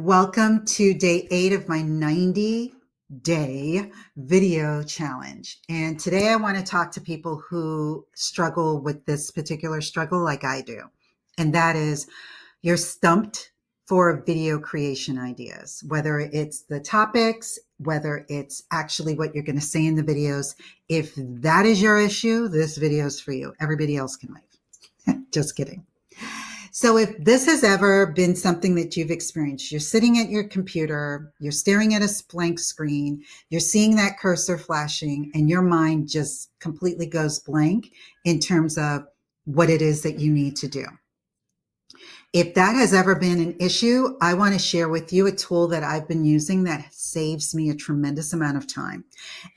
Welcome to day 8 of my 90-day video challenge. And today I want to talk to people who struggle with this particular struggle like I do. And that is you're stumped for video creation ideas, whether it's the topics, whether it's actually what you're going to say in the videos. If that is your issue, this video is for you. Everybody else can leave. Just kidding. So if this has ever been something that you've experienced, you're sitting at your computer, you're staring at a blank screen, you're seeing that cursor flashing, and your mind just completely goes blank in terms of what it is that you need to do. If that has ever been an issue, I want to share with you a tool that I've been using that saves me a tremendous amount of time.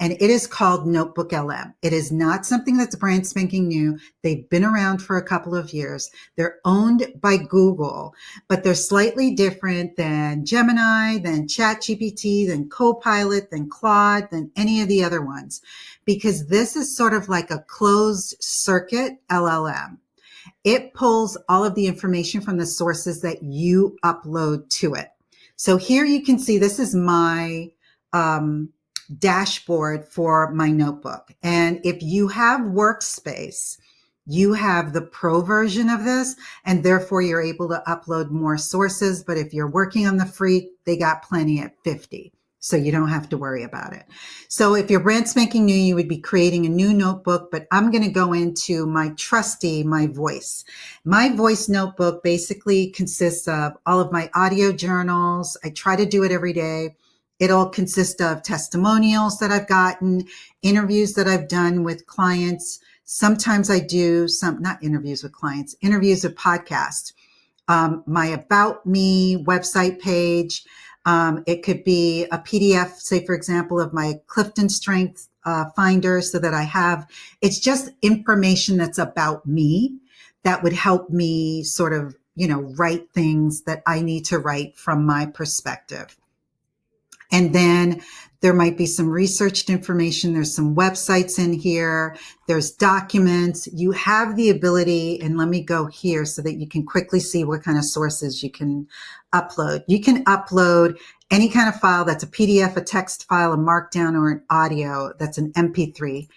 And it is called NotebookLM. It is not something that's brand spanking new. They've been around for a couple of years. They're owned by Google, but they're slightly different than Gemini, than ChatGPT, than Copilot, than Claude, than any of the other ones, because this is sort of like a closed circuit LLM. It pulls all of the information from the sources that you upload to it. So here you can see this is my dashboard for my notebook. And if you have Workspace, you have the pro version of this, and therefore you're able to upload more sources. But if you're working on the free, they got plenty at 50. So you don't have to worry about it. So if you're brand spanking new, you would be creating a new notebook, but I'm going to go into my trusty, my voice. My voice notebook basically consists of all of my audio journals. I try to do it every day. It'll consist of testimonials that I've gotten, interviews that I've done with clients. Sometimes I do some, not interviews with clients, interviews with podcasts. My About Me website page. It could be a PDF, say, for example, of my Clifton Strength Finder so that I have, it's just information that's about me that would help me sort of, write things that I need to write from my perspective. And then there might be some researched information. There's some websites in here. There's documents. You have the ability, and let me go here so that you can quickly see what kind of sources you can upload. You can upload any kind of file that's a PDF, a text file, a markdown, or an audio that's an MP3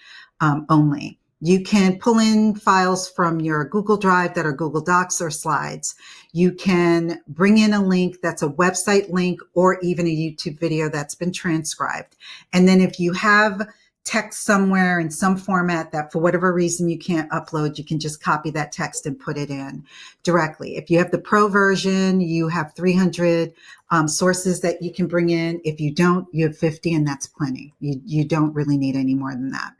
only. You can pull in files from your Google Drive that are Google Docs or slides. You can bring in a link that's a website link or even a YouTube video that's been transcribed. And then if you have text somewhere in some format that for whatever reason you can't upload, you can just copy that text and put it in directly. If you have the pro version, you have 300 sources that you can bring in. If you don't, you have 50, and that's plenty. You don't really need any more than that.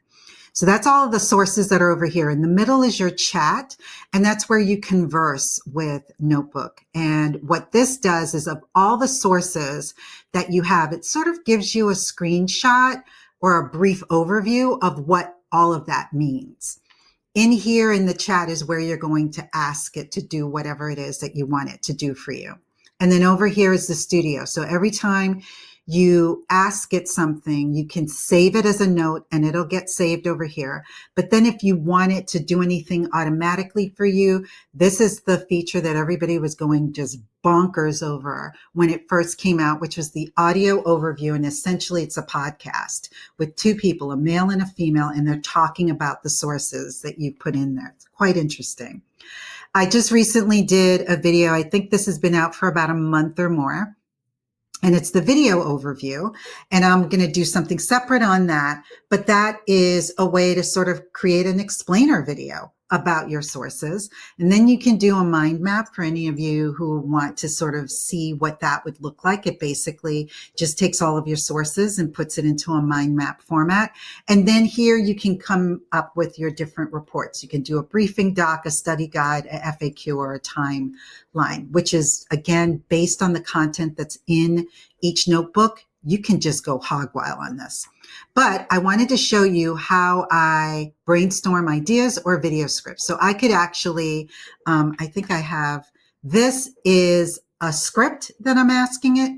So that's all of the sources that are over here. In the middle is your chat, and that's where you converse with Notebook. And what this does is of all the sources that you have, it sort of gives you a screenshot or a brief overview of what all of that means. In here in the chat is where you're going to ask it to do whatever it is that you want it to do for you. And then over here is the studio. So every time you ask it something, you can save it as a note and it'll get saved over here. But then if you want it to do anything automatically for you, this is the feature that everybody was going just bonkers over when it first came out, which was the audio overview. And essentially it's a podcast with two people, a male and a female, and they're talking about the sources that you put in there. It's quite interesting. I just recently did a video. I think this has been out for about a month or more. And it's the video overview. And I'm going to do something separate on that. But that is a way to sort of create an explainer video about your sources. And then you can do a mind map for any of you who want to sort of see what that would look like. It basically just takes all of your sources and puts it into a mind map format. And then here you can come up with your different reports. You can do a briefing doc, a study guide, a FAQ, or a timeline, which is, again, based on the content that's in each notebook. You can just go hog wild on this. But I wanted to show you how I brainstorm ideas or video scripts. So I could actually, I think I have, this is a script that I'm asking it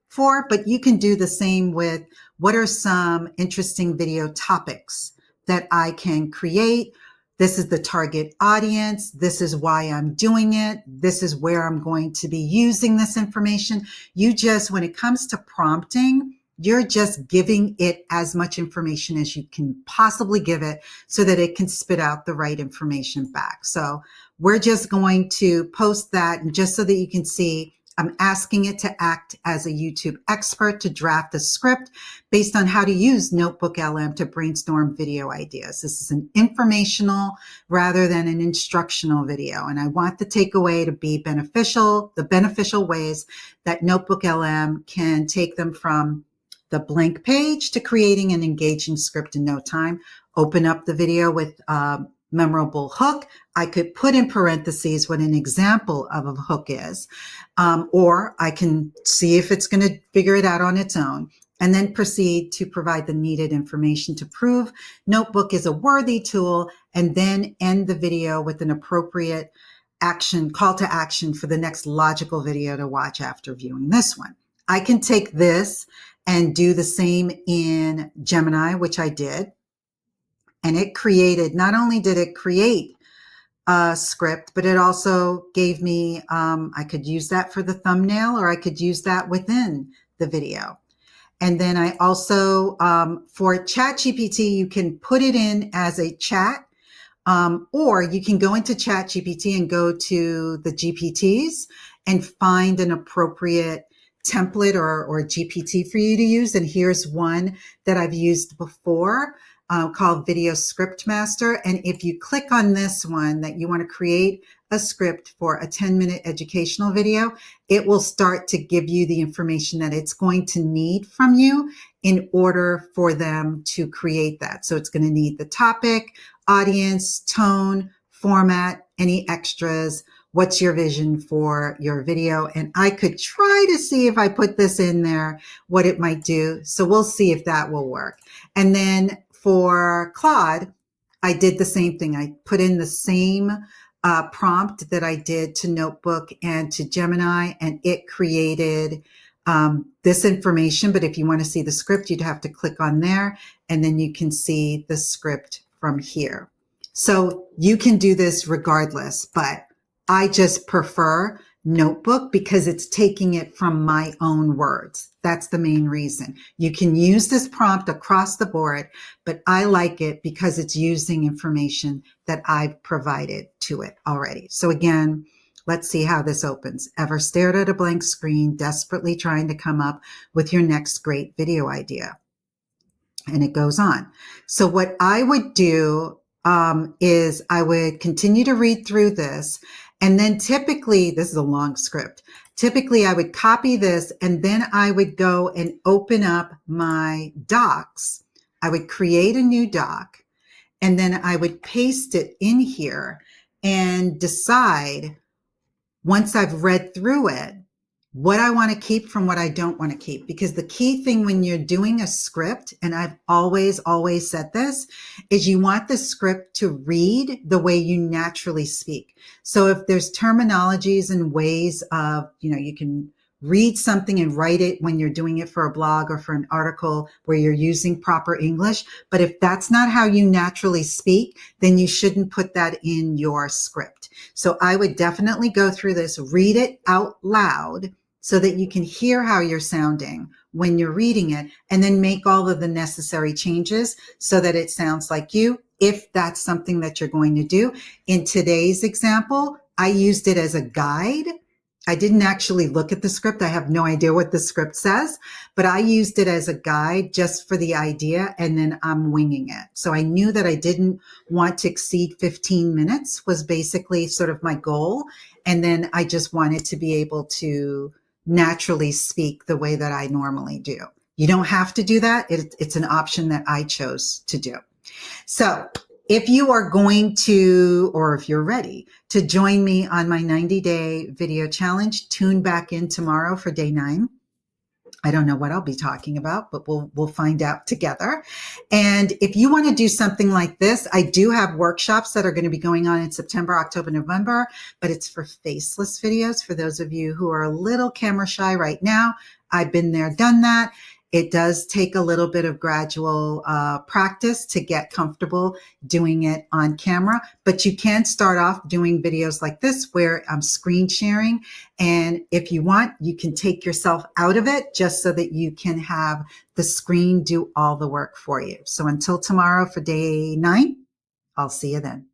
for, but you can do the same with what are some interesting video topics that I can create This is the target audience. This is why I'm doing it. This is where I'm going to be using this information. You just, when it comes to prompting, you're just giving it as much information as you can possibly give it so that it can spit out the right information back. So we're just going to post that, and just so that you can see, I'm asking it to act as a YouTube expert to draft a script based on how to use NotebookLM to brainstorm video ideas. This is an informational rather than an instructional video. And I want the takeaway to be beneficial, the beneficial ways that NotebookLM can take them from the blank page to creating an engaging script in no time. Open up the video with memorable hook. I could put in parentheses what an example of a hook is, or I can see if it's going to figure it out on its own, and then proceed to provide the needed information to prove Notebook is a worthy tool, and then end the video with an appropriate action, call to action for the next logical video to watch after viewing this one. I can take this and do the same in Gemini, which I did. And it created, not only did it create a script, but it also gave me, I could use that for the thumbnail, or I could use that within the video. And then I also, for ChatGPT, you can put it in as a chat, or you can go into ChatGPT and go to the GPTs and find an appropriate template or GPT for you to use. And here's one that I've used before, called Video Script Master. And if you click on this one that you want to create a script for a 10-minute educational video, it will start to give you the information that it's going to need from you in order for them to create that. So it's going to need the topic, audience, tone, format, any extras. What's your vision for your video? And I could try to see if I put this in there, what it might do. So we'll see if that will work. And then for Claude, I did the same thing. I put in the same prompt that I did to Notebook and to Gemini, and it created this information. But if you want to see the script, you'd have to click on there, and then you can see the script from here. So you can do this regardless, but I just prefer Notebook because it's taking it from my own words. That's the main reason. You can use this prompt across the board, but I like it because it's using information that I've provided to it already. So again, let's see how this opens. Ever stared at a blank screen, desperately trying to come up with your next great video idea? And it goes on. So what I would do is I would continue to read through this. And then typically, this is a long script. Typically, I would copy this and then I would go and open up my docs. I would create a new doc and then I would paste it in here and decide, once I've read through it, what I want to keep from what I don't want to keep. Because the key thing when you're doing a script, and I've always said this, is you want the script to read the way you naturally speak. So if there's terminologies and ways of, you can read something and write it when you're doing it for a blog or for an article where you're using proper English. But if that's not how you naturally speak, then you shouldn't put that in your script. So I would definitely go through this, read it out loud so that you can hear how you're sounding when you're reading it, and then make all of the necessary changes so that it sounds like you, if that's something that you're going to do. In today's example, I used it as a guide. I didn't actually look at the script. I have no idea what the script says, but I used it as a guide just for the idea, and then I'm winging it. So I knew that I didn't want to exceed 15 minutes was basically sort of my goal. And then I just wanted to be able to naturally speak the way that I normally do. You don't have to do that. It's an option that I chose to do. So if you are going to, or if you're ready to join me on my 90-day video challenge, tune back in tomorrow for day 9. I don't know what I'll be talking about, but we'll find out together. And if you want to do something like this, I do have workshops that are going to be going on in September, October, November, but it's for faceless videos. For those of you who are a little camera shy right now, I've been there, done that. It does take a little bit of gradual practice to get comfortable doing it on camera, but you can start off doing videos like this where I'm screen sharing. And if you want, you can take yourself out of it just so that you can have the screen do all the work for you. So until tomorrow for day 9, I'll see you then.